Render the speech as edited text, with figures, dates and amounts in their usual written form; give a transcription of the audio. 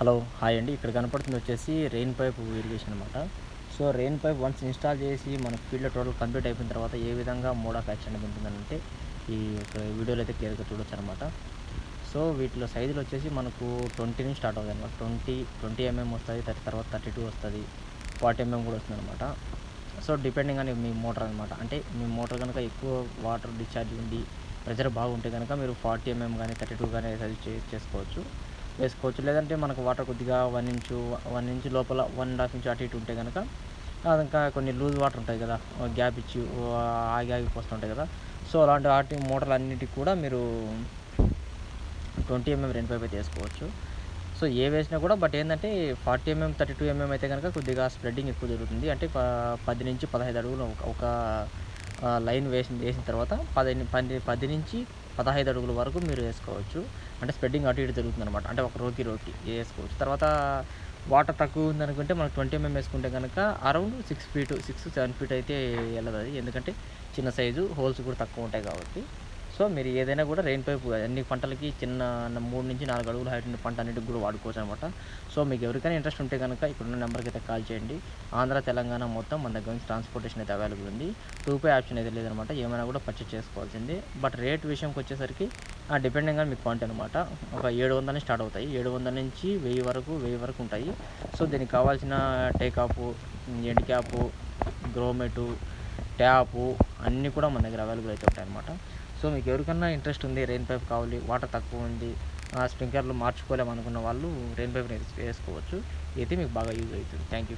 Hello hi అండి. ఇక్కడ కనపడుతుంది వచ్చేసి రెయిన్ పైప్ ఇరిగేషన్ అనమాట. So rain pipe once install చేసి మన ఫీల్డ్‌లో టోటల్ కంప్లీట్ అయిపోయిన తర్వాత ఏ విధంగా మోడ్ ఆఫ్ యాక్షన్ అనేది ఉంటుందనంటే ఈ యొక్క వీడియోలో అయితే క్లియర్‌గా చూడొచ్చనమాట. సో వీటిలో సైజులు వచ్చేసి మనకు 20 నుంచి స్టార్ట్ అవుతాయన్నమాట. 20 ఎంఎం వస్తది. తర్వాత 32 వస్తది. 40 ఎంఎం కూడా వస్తుందనమాట. So depending on me motor అనమాట. అంటే మీ మోటార్ గనుక ఎక్కువ వాటర్ డిశ్చార్జ్ ఉండి ప్రెషర్ బాగుంటే గనుక మీరు 40 ఎంఎం గానీ, 32 గానీ సైజ్ వేసుకోవచ్చు. లేదంటే మనకు వాటర్ కొద్దిగా 1 ఇంచు లోపల 1.5 ఇంచు అటు ఇటు ఉంటే గనక అది ఇంకా కొన్ని లూజ్ వాటర్ ఉంటాయి కదా, గ్యాప్ ఇచ్చి ఆగి పోస్తుంటాయి కదా. సో అలాంటి వాటి మోటార్లన్నిటికి కూడా మీరు 20 ఎంఎం రెయిన్ పైప్ అయితే వేసుకోవచ్చు. సో ఏ వేసినా కూడా బట్ ఏంటంటే 40 ఎంఎం 32 ఎంఎం అయితే కనుక కొద్దిగా స్ప్రెడ్డింగ్ ఎక్కువ జరుగుతుంది. అంటే 10 నుంచి 15 అడుగులు ఒక లైన్ వేసిన తర్వాత 10 నుంచి 15 అడుగుల వరకు మీరు వేసుకోవచ్చు. అంటే స్ప్రెడ్డింగ్ అటు ఇటు జరుగుతుందనమాట. అంటే ఒక రోకి వేసుకోవచ్చు. తర్వాత వాటర్ తక్కువ ఉందనుకుంటే మనకు 20 ఎంఎం వేసుకుంటే కనుక అరౌండ్ 6-7 ఫీట్ అయితే వెళ్ళదు అది. ఎందుకంటే చిన్న సైజు హోల్స్ కూడా తక్కువ ఉంటాయి కాబట్టి. సో మీరు ఏదైనా కూడా రెయిన్ పైప్ అన్ని పంటలకి 3 నుంచి 4 అడుగుల హైట్ ఉన్న పంట అన్నిటికి కూడా వాడుకోవచ్చు అనమాట. సో మీకు ఎవరికైనా ఇంట్రెస్ట్ ఉంటే కనుక ఇప్పుడున్న నెంబర్కి అయితే కాల్ చేయండి. ఆంధ్ర, తెలంగాణ మొత్తం మన దగ్గర నుంచి ట్రాన్స్పోర్టేషన్ అయితే అవైలబుల్ ఉంది. 2 ఆప్షన్ అయితే లేదనమాట. ఏమైనా కూడా పర్చేస్ చేసుకోవాల్సిందే. బట్ రేట్ విషయంకి వచ్చేసరికి డిపెండింగ్ ఆన్ మీ క్వాంటిటీ అనమాట. ఒక 700 నుంచి స్టార్ట్ అవుతాయి. 700 నుంచి 1000 వరకు ఉంటాయి. సో దీనికి కావాల్సిన టేకాపు, ఎండ్ క్యాపు, గ్రోమెటు, ట్యాపు అన్నీ కూడా మన దగ్గర అవైలబుల్ అయితే ఉంటాయన్నమాట. సో మీకు ఎవరికన్నా ఇంట్రెస్ట్ ఉంది, రెయిన్ పైప్ కావాలి, వాటర్ తక్కువ ఉంది, స్ప్రింక్లర్లు మార్చుకోలేము అనుకున్న వాళ్ళు రెయిన్ పైప్ వేసుకోవచ్చు. అయితే మీకు బాగా యూజ్ అవుతుంది. Thank you.